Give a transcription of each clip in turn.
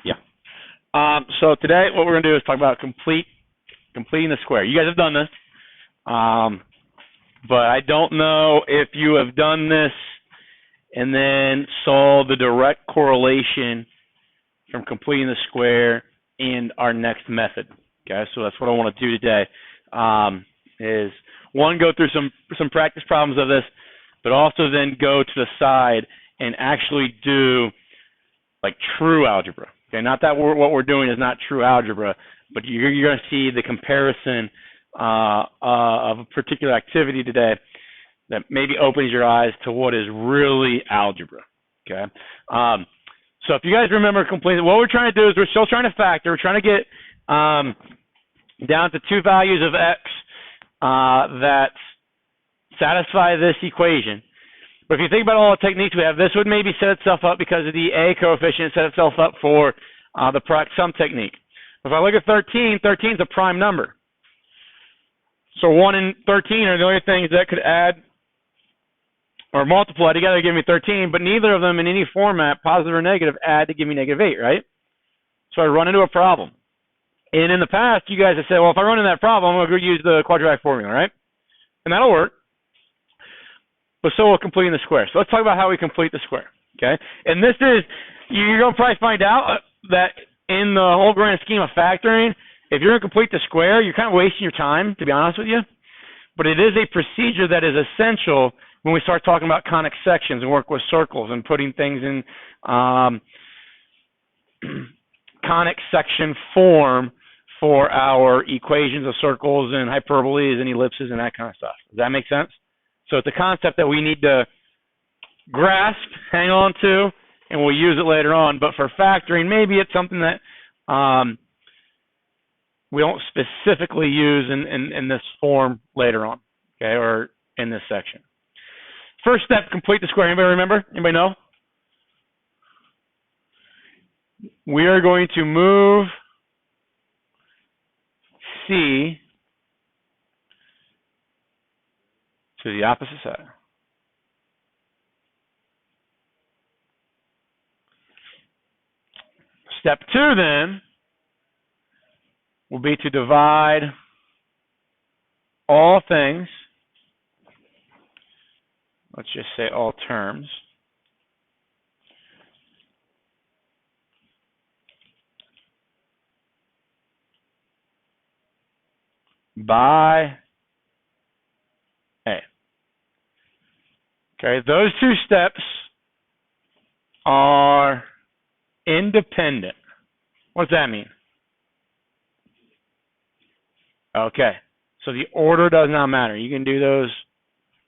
Yeah. So today what we're going to do is talk about completing the square. You guys have done this, but I don't know if you have done this and then saw the direct correlation from completing the square and our next method. Okay, so that's what I want to do today. Is one, go through some practice problems of this, but also then go to the side and actually do like true algebra. Okay, not that what we're doing is not true algebra, but you're going to see the comparison of a particular activity today that maybe opens your eyes to what is really algebra. Okay, so if you guys remember completely, what we're trying to do is we're still trying to factor. We're trying to get down to two values of x that satisfy this equation. But if you think about all the techniques we have, this would maybe set itself up because of the a coefficient, set itself up for the product sum technique. If I look at 13, 13 is a prime number. So 1 and 13 are the only things that could add or multiply together to give me 13, but neither of them in any format, positive or negative, add to give me -8, right? So I run into a problem. And in the past, you guys have said, well, if I run into that problem, I'm going to use the quadratic formula, right? And that'll work. But so will completing the square. So let's talk about how we complete the square, okay? And this is, you're going to probably find out that in the whole grand scheme of factoring, if you're going to complete the square, you're kind of wasting your time, to be honest with you. But it is a procedure that is essential when we start talking about conic sections and work with circles and putting things in conic section form for our equations of circles and hyperboles and ellipses and that kind of stuff. Does that make sense? So it's a concept that we need to grasp, hang on to, and we'll use it later on. But for factoring, maybe it's something that we don't specifically use in this form later on, okay, or in this section. First step, complete the square. Anybody remember? Anybody know? We are going to move C to the opposite side. Step 2 then will be to divide all things, let's just say all terms, by A. Okay, those two steps are independent. What does that mean? Okay, so the order does not matter. You can do those,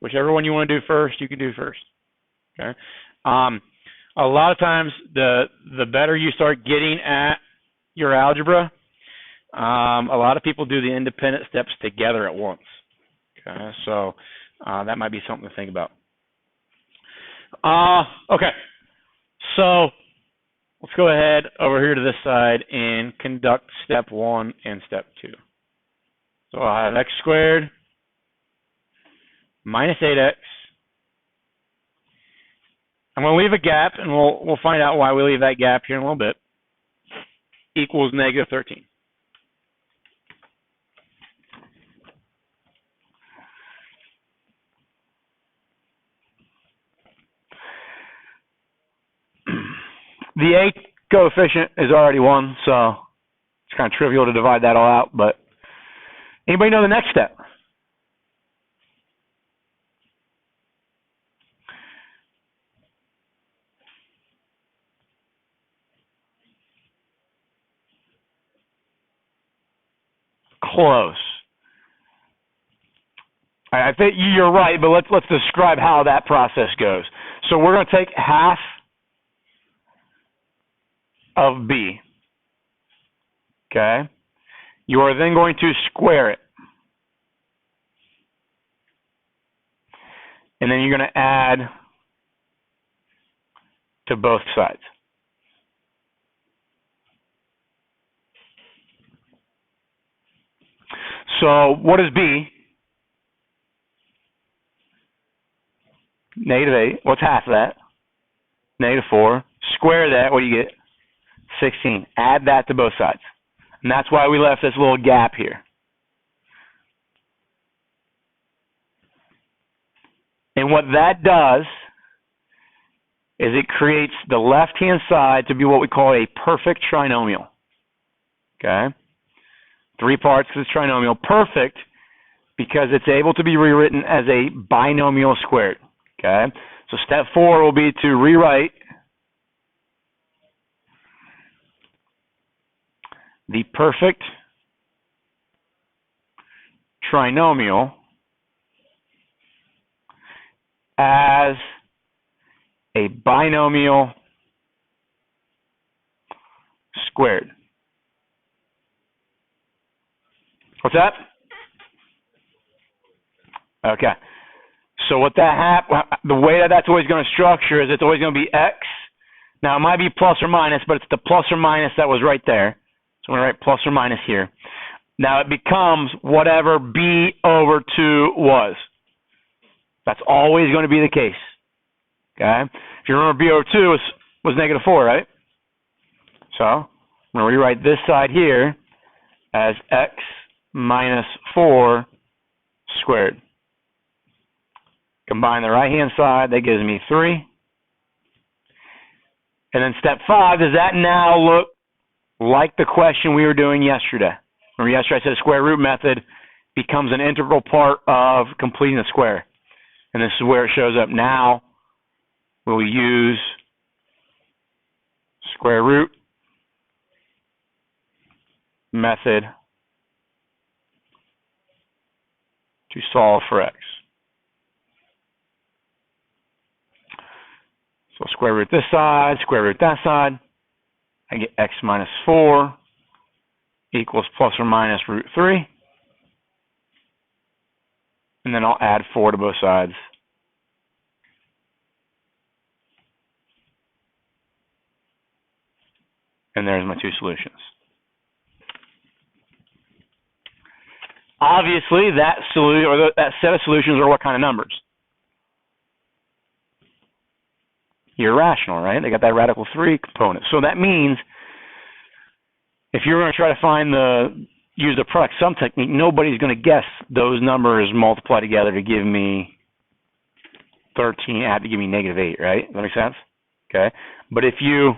whichever one you want to do first, you can do first. Okay, a lot of times the better you start getting at your algebra, a lot of people do the independent steps together at once. Okay, so that might be something to think about. Okay, so let's go ahead over here to this side and conduct step 1 and step 2. So I'll have x squared minus 8x. I'm going to leave a gap, and we'll find out why we leave that gap here in a little bit, equals -13. The a coefficient is already 1, so it's kind of trivial to divide that all out, but anybody know the next step? Close. I think you're right, but let's describe how that process goes. So we're going to take half of B. Okay? You are then going to square it. And then you're going to add to both sides. So what is B? -8. What's half of that? -4. Square that, what do you get? 16. Add that to both sides. And that's why we left this little gap here. And what that does is it creates the left-hand side to be what we call a perfect trinomial. Okay? 3 parts because it's trinomial. Perfect because it's able to be rewritten as a binomial squared. Okay? So step 4 will be to rewrite the perfect trinomial as a binomial squared. What's that? Okay. So what the way that that's always going to structure is it's always going to be x. Now it might be plus or minus, but it's the plus or minus that was right there. So I'm going to write plus or minus here. Now it becomes whatever b over 2 was. That's always going to be the case. Okay? If you remember, b over 2 was negative 4, right? So I'm going to rewrite this side here as x minus 4 squared. Combine the right-hand side, that gives me 3. And then step 5, does that now look like the question we were doing yesterday? Remember yesterday I said the square root method becomes an integral part of completing the square. And this is where it shows up. Now we'll use square root method to solve for x. So square root this side, square root that side. I get x minus 4 equals plus or minus root 3. And then I'll add 4 to both sides. And there's my 2 solutions. Obviously, that solution or that set of solutions are what kind of numbers? Irrational, right? They got that radical 3 component. So that means if you're going to try to use the product sum technique, nobody's going to guess those numbers multiply together to give me 13, add to give me negative 8, right? Does that make sense? Okay. But if you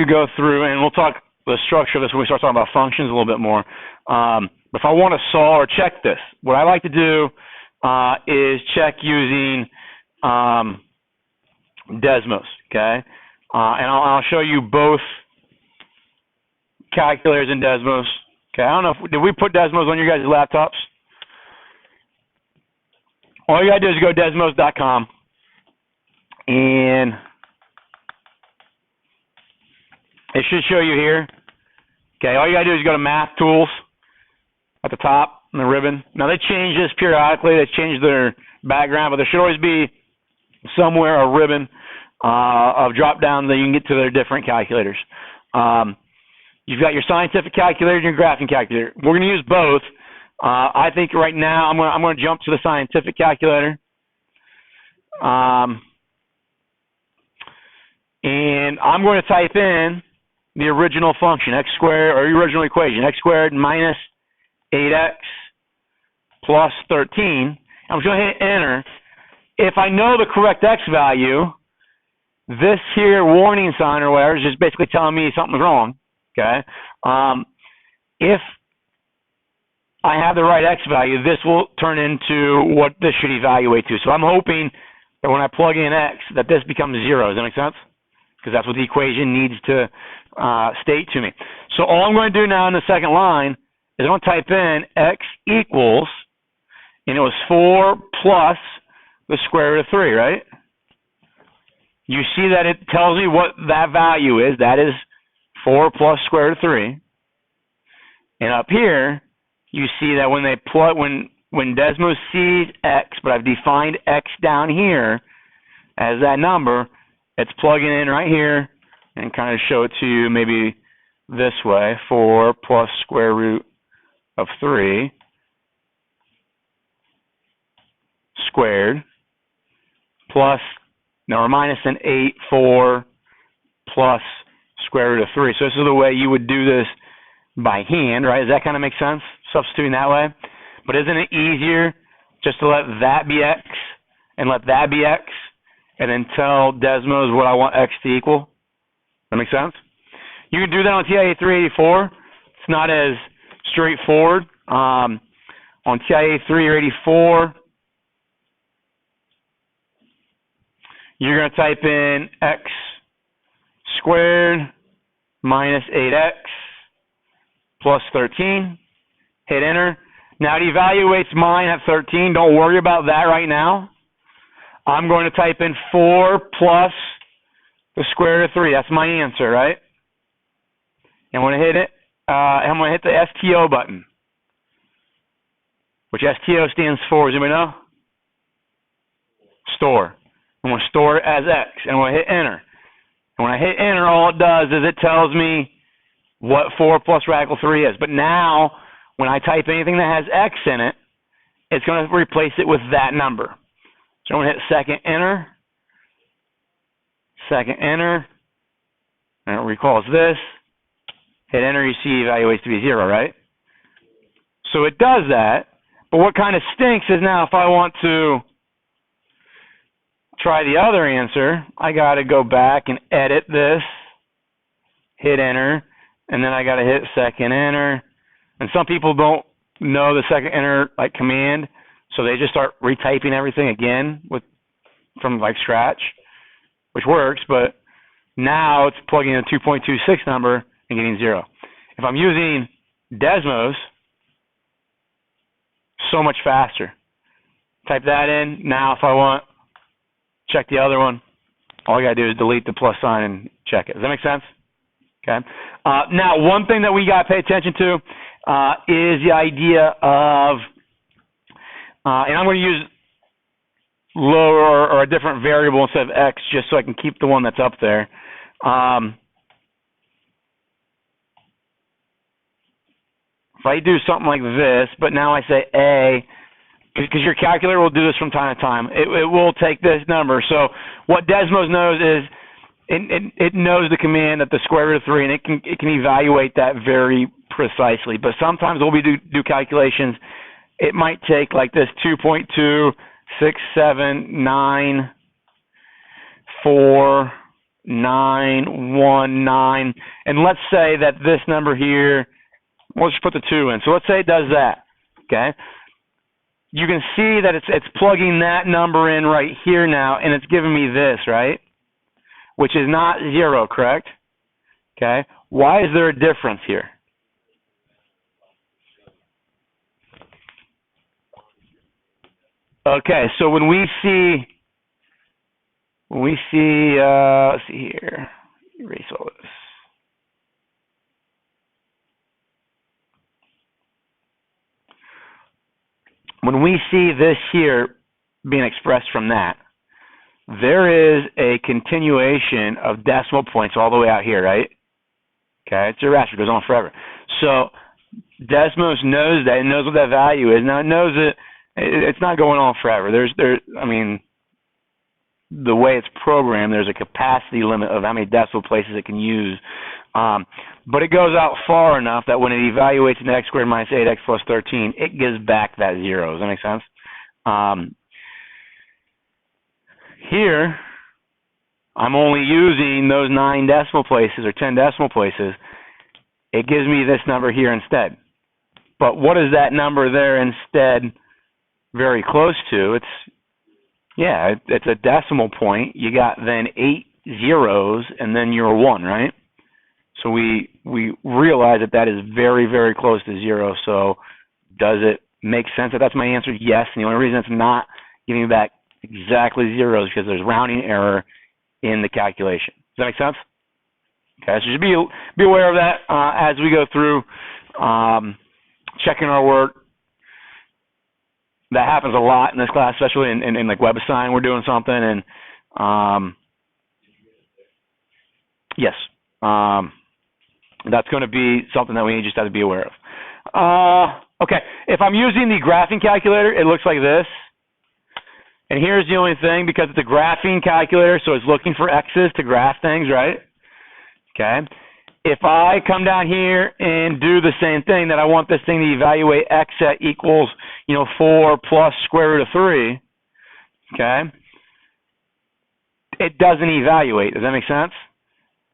go through, and we'll talk the structure of this when we start talking about functions a little bit more. If I want to solve or check this, what I like to do is check using Desmos, okay? And I'll show you both calculators in Desmos. Okay, I don't know, did we put Desmos on your guys' laptops? All you gotta do is go to desmos.com and it should show you here. Okay, all you gotta do is go to Math Tools at the top in the ribbon. Now they change this periodically. They change their background, but there should always be somewhere a ribbon of drop down that you can get to their different calculators. You've got your scientific calculator and your graphing calculator. We're going to use both. I think right now I'm going to jump to the scientific calculator. And I'm going to type in the original function, x squared, or the original equation, x squared minus 8x plus 13. I'm just going to hit enter. If I know the correct x value, this here warning sign or whatever is just basically telling me something's wrong. Okay. If I have the right x value, this will turn into what this should evaluate to. So I'm hoping that when I plug in x, that this becomes 0. Does that make sense? Because that's what the equation needs to state to me. So all I'm going to do now in the second line is I'm going to type in x equals, and it was 4 plus the square root of 3, right? You see that it tells me what that value is. That is 4 plus square root of 3. And up here, you see that when they plug, when Desmos sees x, but I've defined x down here as that number, it's plugging in right here and kind of show it to you maybe this way, 4 plus square root of 3 squared plus, no, or minus an 8, 4, plus square root of 3. So this is the way you would do this by hand, right? Does that kind of make sense, substituting that way? But isn't it easier just to let that be x and let that be x and then tell Desmos what I want x to equal? That make sense? You can do that on TIA 384. It's not as straightforward. On TIA 384, you're going to type in x squared minus 8x plus 13. Hit enter. Now it evaluates mine at 13. Don't worry about that right now. I'm going to type in 4 plus the square root of 3. That's my answer, right? And I'm going to hit it. I'm going to hit the STO button, which STO stands for, does anybody know? Store. I'm going to store it as X, and I'm going to hit enter. And when I hit enter, all it does is it tells me what 4 plus radical 3 is. But now, when I type anything that has X in it, it's going to replace it with that number. So I'm going to hit second enter, and it recalls this. Hit enter, you see evaluates to be 0, right? So it does that, but what kind of stinks is now if I want to try the other answer, I got to go back and edit this, hit enter, and then I got to hit second enter. And some people don't know the second enter like command, so they just start retyping everything again from like scratch, which works, but now it's plugging in a 2.26 number and getting 0. If I'm using Desmos, so much faster. Type that in. Now if I want, check the other one, all I got to do is delete the plus sign and check it. Does that make sense? Okay. Now, one thing that we got to pay attention to is the idea of, and I'm going to use lower or a different variable instead of x just so I can keep the one that's up there. If I do something like this, but now I say a, because your calculator will do this from time to time, it will take this number. So what Desmos knows is it knows the command at the square root of 3, and it can evaluate that very precisely. But sometimes when we do calculations, it might take like this 2.2679491, and let's say that this number here, we'll just put the 2 in. So let's say it does that. Okay. You can see that it's plugging that number in right here now, and it's giving me this, right? Which is not 0, correct? Okay. Why is there a difference here? Okay, so when we see, let's see here, erase all this. When we see this here being expressed from that, there is a continuation of decimal points all the way out here, right? Okay, it's irrational, it goes on forever. So Desmos knows that, it knows what that value is. Now it knows that it's not going on forever. I mean, the way it's programmed, there's a capacity limit of how many decimal places it can use. But it goes out far enough that when it evaluates an x squared minus 8x plus 13, it gives back that 0. Does that make sense? Here, I'm only using those 9 decimal places or 10 decimal places. It gives me this number here instead. But what is that number there instead very close to? It's a decimal point. You got then 8 zeros and then you're 1, right? So we realize that is very, very close to 0. So does it make sense that that's my answer? Yes. And the only reason it's not giving me back exactly 0 is because there's rounding error in the calculation. Does that make sense? Okay, so just be aware of that as we go through checking our work. That happens a lot in this class, especially in like WebAssign. We're doing something, and yes, that's going to be something that we just have to be aware of. Okay, if I'm using the graphing calculator, it looks like this. And here's the only thing, because it's a graphing calculator, so it's looking for x's to graph things, right? Okay. If I come down here and do the same thing, that I want this thing to evaluate x at equals, 4 plus square root of 3, okay, it doesn't evaluate. Does that make sense?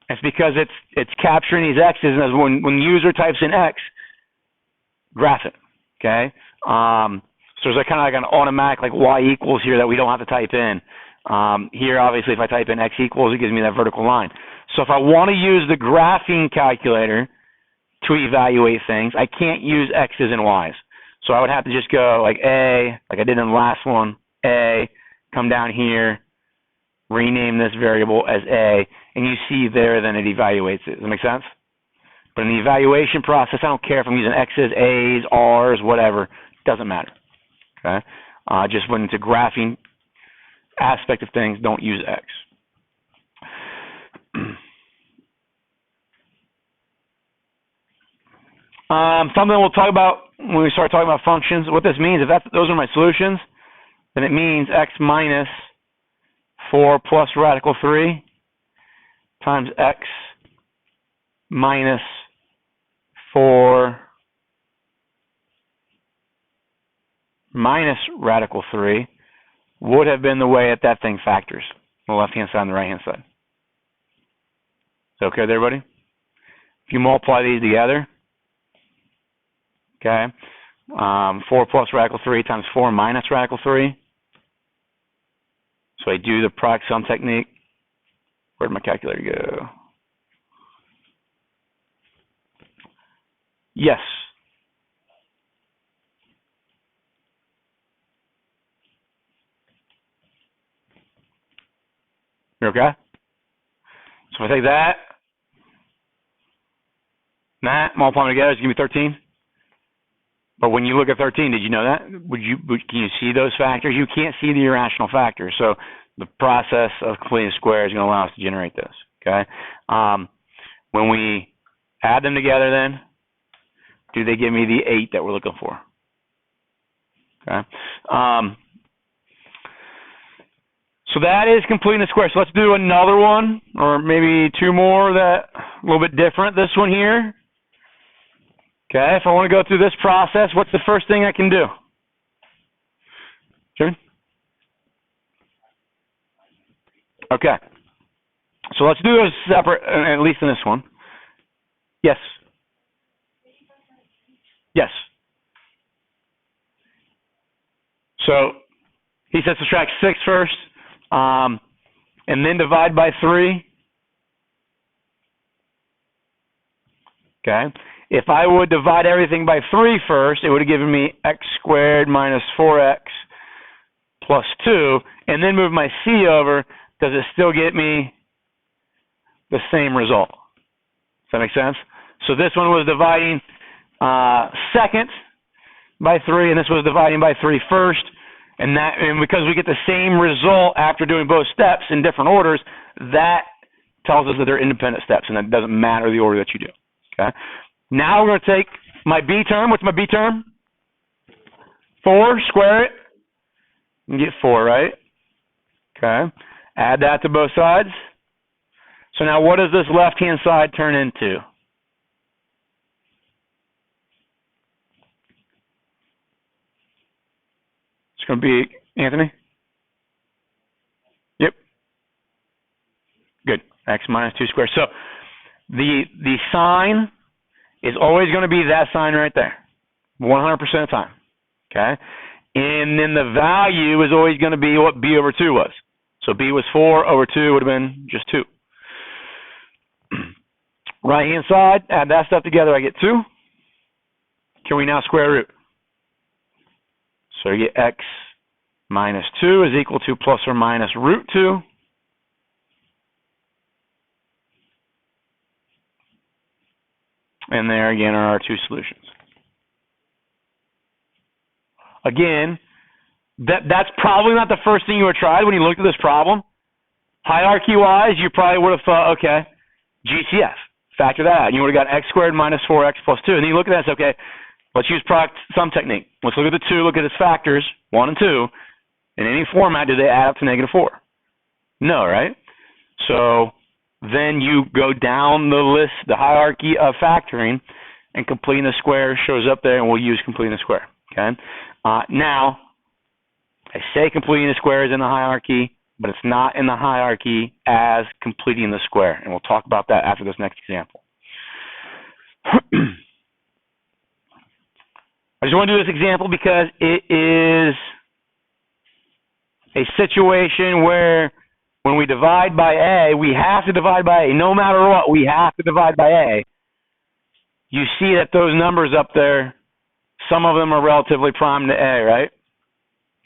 It's because it's capturing these x's, and when the user types in x, graph it, okay? So there's kind of like an automatic y equals here that we don't have to type in. Here, obviously, if I type in x equals, it gives me that vertical line. So if I want to use the graphing calculator to evaluate things, I can't use x's and y's. So I would have to just go like A, like I did in the last one, A, come down here, rename this variable as A, and you see there, then it evaluates it. Does that make sense? But in the evaluation process, I don't care if I'm using x's, a's, r's, whatever. It doesn't matter. Okay? Just when it's a graphing aspect of things, don't use x. Something we'll talk about when we start talking about functions. What this means, if those are my solutions, then it means x minus 4 plus radical 3 times x minus 4 minus radical 3 would have been the way that thing factors on the left-hand side and the right-hand side. Is that okay with everybody? If you multiply these together, okay, 4 plus radical 3 times 4 minus radical 3. So I do the product sum technique. Where'd my calculator go? Yes. You okay? So if I take that, multiply them together, it's going to be 13. But when you look at 13, did you know that? Can you see those factors? You can't see the irrational factors. So the process of completing a square is going to allow us to generate this. Okay. When we add them together, then do they give me the 8 that we're looking for? Okay. So that is completing the square. So let's do another one, or maybe two more that a little bit different. This one here. Okay, if I want to go through this process, what's the first thing I can do? Sure. Okay. So let's do a separate, at least in this one. Yes. Yes. So he says subtract 6 first, and then divide by 3. Okay. If I would divide everything by 3 first, it would have given me x squared minus 4x plus 2, and then move my c over. Does it still get me the same result? Does that make sense? So this one was dividing second by 3, and this was dividing by 3 first. And because we get the same result after doing both steps in different orders, that tells us that they're independent steps, and it doesn't matter the order that you do. Okay. Now we're going to take my b term. What's my b term? 4. Square it. You get 4, right? Okay. Add that to both sides. So now what does this left-hand side turn into? It's going to be, Anthony? Yep. Good. X minus 2 squared. So the sign is always going to be that sign right there, 100% of the time. Okay? And then the value is always going to be what b over 2 was. So b was 4 over 2 would have been just 2. Right-hand side, add that stuff together, I get 2. Can we now square root? So you get x minus 2 is equal to plus or minus root 2. And there again are our two solutions. Again, that's probably not the first thing you would have tried when you looked at this problem. Hierarchy-wise, you probably would have thought, okay, GCF, factor that out. You would have got x squared minus 4x plus 2. And then you look at that and say, okay, let's use product sum technique. Let's look at the 2, look at its factors, 1 and 2. In any format, do they add up to -4? No, right? So then you go down the list, the hierarchy of factoring, and completing the square shows up there, and we'll use completing the square. Okay. Now, I say completing the square is in the hierarchy, but it's not in the hierarchy as completing the square, and we'll talk about that after this next example. I just want to do this example because it is a situation where when we divide by A, we have to divide by A. No matter what, we have to divide by A. You see that those numbers up there, some of them are relatively prime to A, right?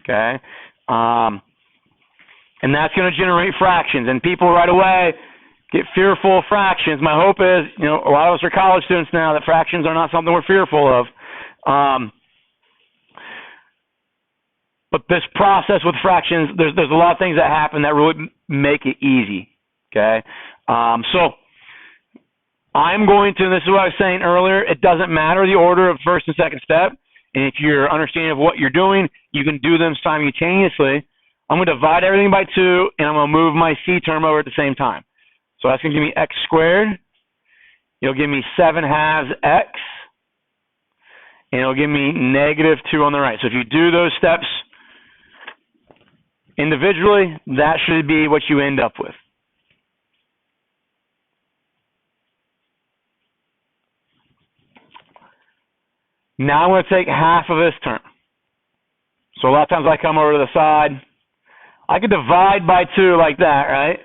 Okay. And that's going to generate fractions. And people right away get fearful of fractions. My hope is, a lot of us are college students now, that fractions are not something we're fearful of. But this process with fractions, there's a lot of things that happen that really make it easy. Okay. So I'm going to, and this is what I was saying earlier, it doesn't matter the order of first and second step. And if you're understanding of what you're doing, you can do them simultaneously. I'm going to divide everything by 2, and I'm going to move my C term over at the same time. So that's going to give me x squared. It'll give me 7/2 x. And it'll give me -2 on the right. So if you do those steps individually, that should be what you end up with. Now I'm going to take half of this term. So a lot of times I come over to the side. I could divide by 2 like that, right?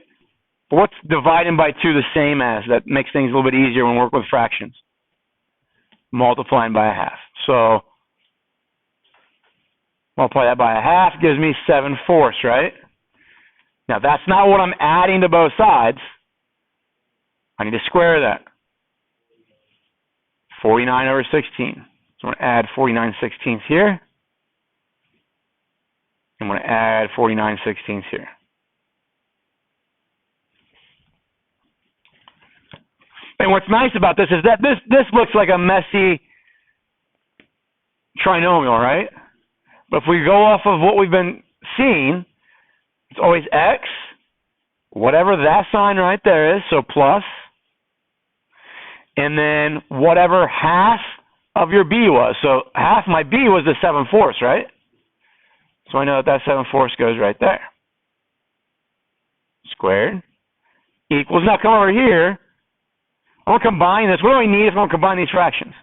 But what's dividing by 2 the same as? That makes things a little bit easier when we work with fractions. Multiplying by 1/2. So multiply that by 1/2 gives me 7/4, right? Now that's not what I'm adding to both sides. I need to square that. 49/16. So I'm going to add 49/16 here. I'm going to add 49/16 here. And what's nice about this is that this looks like a messy trinomial, right? But if we go off of what we've been seeing, it's always x, whatever that sign right there is, so plus, and then whatever half of your b was. So half my b was the 7/4, right? So I know that 7/4 goes right there. Squared equals, now come over here. I'm going to combine this. What do I need if I'm going to combine these fractions?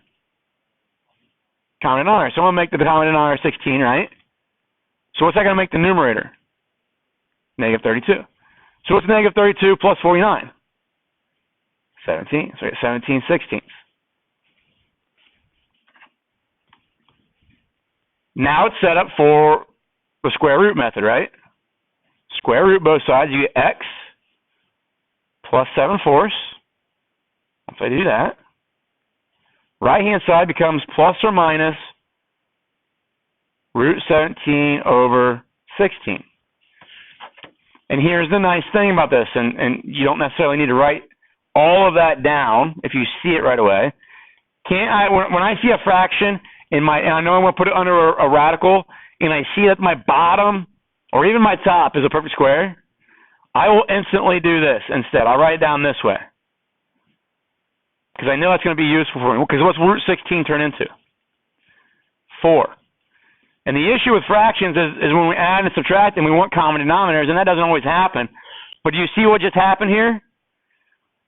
Common denominator. So I'm going to make the common denominator 16, right? So what's that going to make the numerator? -32. So what's -32 plus 49? 17. So I get 17/16. Now it's set up for the square root method, right? Square root both sides, you get x plus 7/4. If I do that, right-hand side becomes plus or minus root 17 over 16. And here's the nice thing about this, and you don't necessarily need to write all of that down if you see it right away. When I see a fraction and I know I'm going to put it under a radical, and I see that my bottom or even my top is a perfect square, I will instantly do this instead. I'll write it down this way, because I know that's going to be useful for me. Because what's root 16 turn into? 4. And the issue with fractions is when we add and subtract and we want common denominators, and that doesn't always happen. But do you see what just happened here?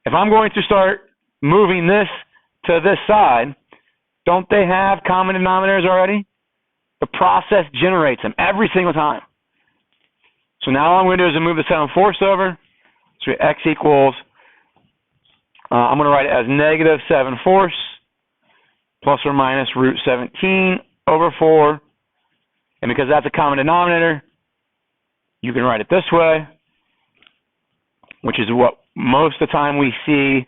If I'm going to start moving this to this side, don't they have common denominators already? The process generates them every single time. So now all I'm going to do is move the 7/4 over. So x equals, I'm going to write it as -7/4 plus or minus root 17 over 4. And because that's a common denominator, you can write it this way, which is what most of the time we see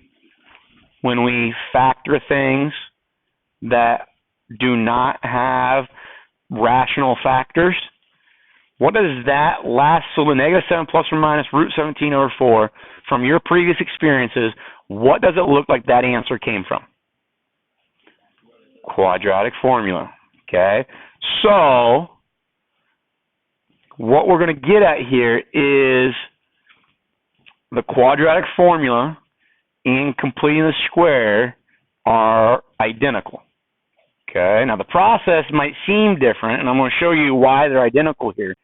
when we factor things that do not have rational factors. What does that last, so the -7 plus or minus root 17 over 4, from your previous experiences, what does it look like that answer came from? Quadratic formula, okay? So, what we're going to get at here is the quadratic formula and completing the square are identical. Okay, now the process might seem different, and I'm going to show you why they're identical here.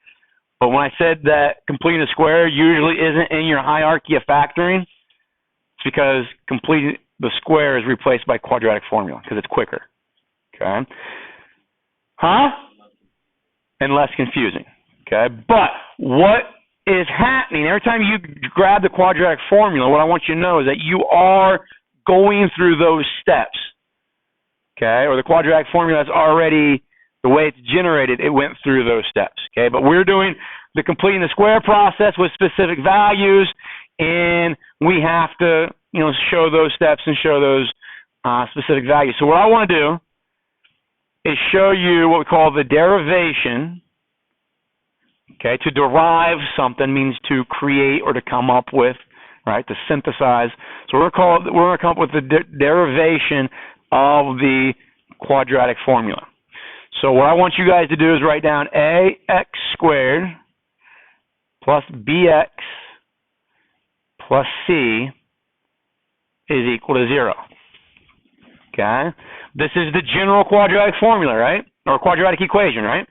But when I said that completing the square usually isn't in your hierarchy of factoring, it's because completing the square is replaced by quadratic formula because it's quicker. Okay? And less confusing. Okay? But what is happening, every time you grab the quadratic formula, what I want you to know is that you are going through those steps. Okay? Or the quadratic formula is already, the way it's generated, it went through those steps. Okay? But we're doing the completing the square process with specific values, and we have to, show those steps and show those specific values. So what I want to do is show you what we call the derivation. Okay, to derive something means to create or to come up with, right? To synthesize. So we're going to come up with the derivation of the quadratic formula. So what I want you guys to do is write down ax squared plus bx plus c is equal to 0. Okay? This is the general quadratic formula, right? Or quadratic equation, right?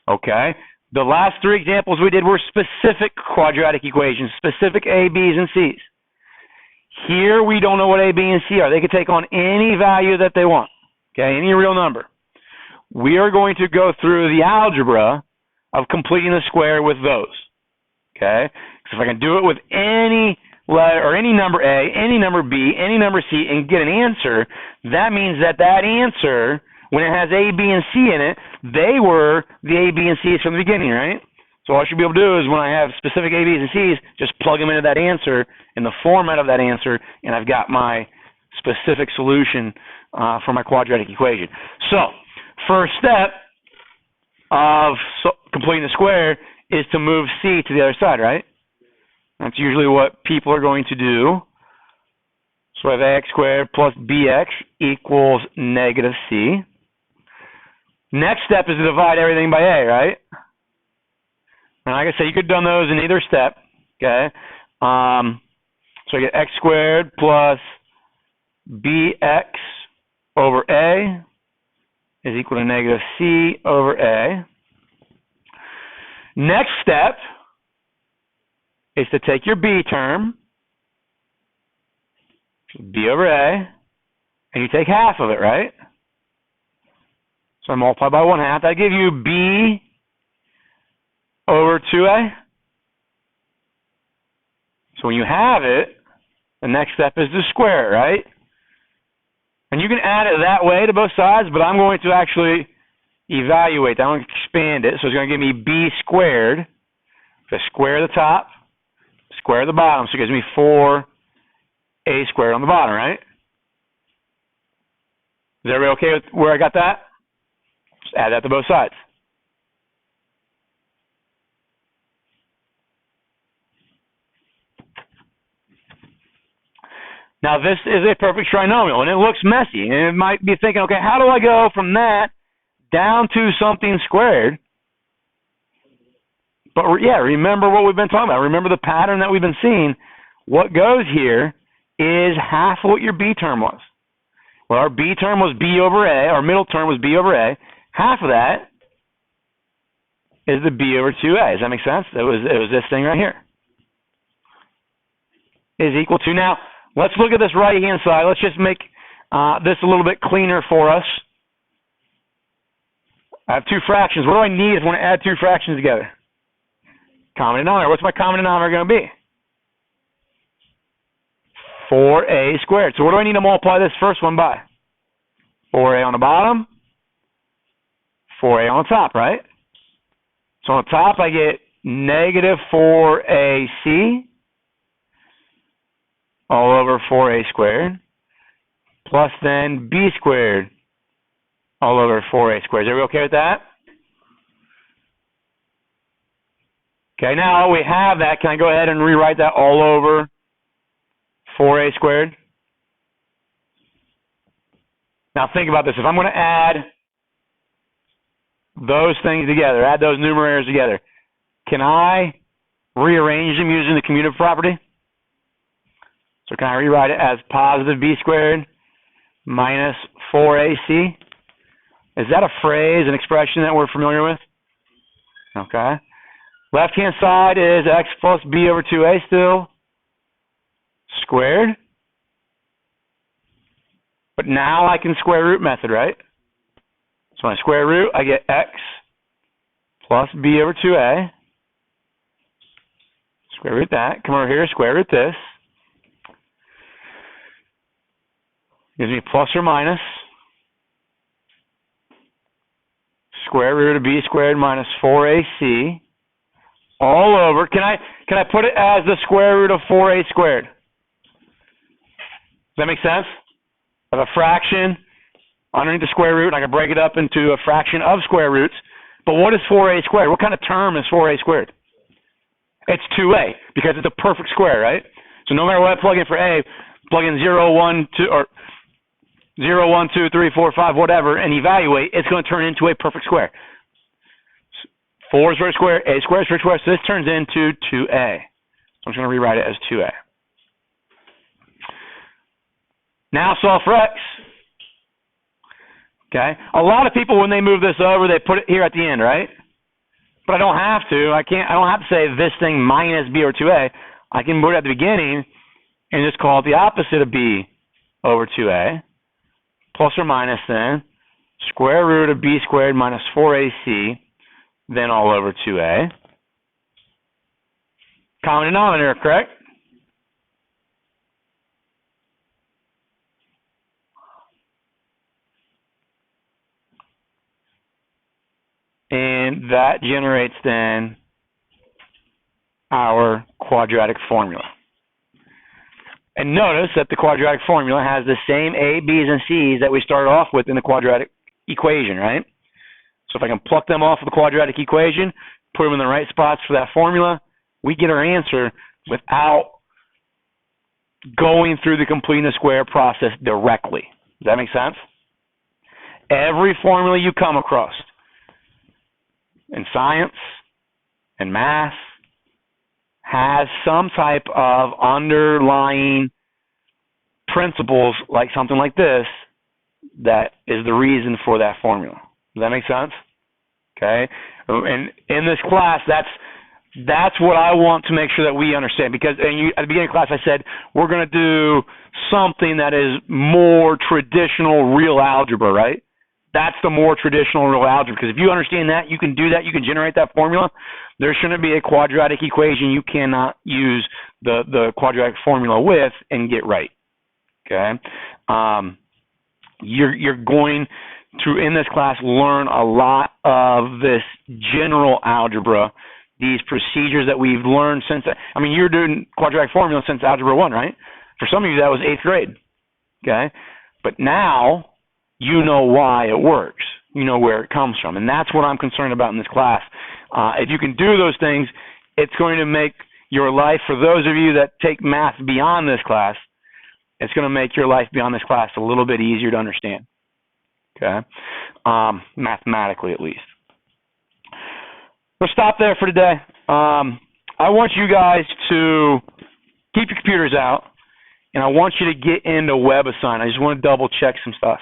Okay. The last 3 examples we did were specific quadratic equations, specific a, b's, and c's. Here we don't know what a, b, and c are. They could take on any value that they want, okay, any real number. We are going to go through the algebra of completing the square with those, okay? So if I can do it with any letter or any number a, any number b, any number c, and get an answer, that means that answer, when it has A, B, and C in it, they were the A, B, and C's from the beginning, right? So all I should be able to do is when I have specific A, B's, and C's, just plug them into that answer in the format of that answer, and I've got my specific solution for my quadratic equation. So first step of completing the square is to move C to the other side, right? That's usually what people are going to do. So I have ax squared plus bx equals negative c. Next step is to divide everything by a, right? And like I said, you could have done those in either step, okay? So I get x squared plus bx over a is equal to negative c over a. Next step is to take your b term, b over a, and you take half of it, right? So I multiply by 1/2. That gives you b over 2a. So when you have it, the next step is to square it, right? And you can add it that way to both sides, but I'm going to actually evaluate that. I'm going to expand it. So it's going to give me b squared. If I square the top, square the bottom, so it gives me 4a squared on the bottom, right? Is everybody okay with where I got that? Just add that to both sides. Now this is a perfect trinomial, and it looks messy, and it might be thinking, okay, how do I go from that down to something squared? But yeah, remember what we've been talking about. Remember the pattern that we've been seeing. What goes here is half of what your b term was. Well, our b term was b over a. Our middle term was b over a. Half of that is the b over 2a. Does that make sense? It was this thing right here. Is equal to. Now, let's look at this right-hand side. Let's just make this a little bit cleaner for us. I have two fractions. What do I need if I want to add two fractions together? Common denominator. What's my common denominator going to be? 4a squared. So what do I need to multiply this first one by? 4a on the bottom, 4a on the top, right? So on the top I get negative 4ac all over 4a squared plus then b squared all over 4a squared. Is everybody okay with that? Okay, now we have that. Can I go ahead and rewrite that all over 4a squared? Now think about this. If I'm going to add those things together, add those numerators together, can I rearrange them using the commutative property? So can I rewrite it as positive b squared minus 4ac? Is that a phrase, an expression that we're familiar with? Okay. Left-hand side is x plus b over 2a still, squared. But now I can square root method, right? So when I square root, I get x plus b over 2a. Square root that. Come over here, square root this. Gives me plus or minus square root of b squared minus 4ac all over. Can I put it as the square root of 4a squared? Does that make sense? I have a fraction underneath the square root, and I can break it up into a fraction of square roots. But what is 4a squared? What kind of term is 4a squared? It's 2a, because it's a perfect square, right? So no matter what I plug in for a, plug in 0, 1, 2, or 0, 1, 2, 3, 4, 5, whatever, and evaluate, it's going to turn into a perfect square. 4 is for a square, a square is for a square, so this turns into 2a. So I'm just going to rewrite it as 2a. Now solve for x. Okay? A lot of people, when they move this over, they put it here at the end, right? But I don't have to. I don't have to say this thing minus b over 2a. I can put it at the beginning and just call it the opposite of b over 2a. Plus or minus then square root of b squared minus 4ac, then all over 2a. Common denominator, correct? And that generates then our quadratic formula. And notice that the quadratic formula has the same a, b's, and c's that we started off with in the quadratic equation, right? So if I can pluck them off of the quadratic equation, put them in the right spots for that formula, we get our answer without going through the completing the square process directly. Does that make sense? Every formula you come across in science and math has some type of underlying principles, like something like this, that is the reason for that formula. Does that make sense? Okay? And in this class, that's what I want to make sure that we understand, because at the beginning of class I said we're going to do something that is more traditional real algebra, right? That's the more traditional real algebra, because if you understand that, you can do that, you can generate that formula. There shouldn't be a quadratic equation you cannot use the quadratic formula with and get right. Okay? You're going to, in this class, learn a lot of this general algebra, these procedures that we've learned since, I mean, you're doing quadratic formula since Algebra 1, right? For some of you, that was 8th grade. Okay? But now, you know why it works. You know where it comes from. And that's what I'm concerned about in this class. If you can do those things, it's going to make your life, for those of you that take math beyond this class, it's going to make your life beyond this class a little bit easier to understand. Okay? Mathematically, at least. We'll stop there for today. I want you guys to keep your computers out, and I want you to get into WebAssign. I just want to double check some stuff.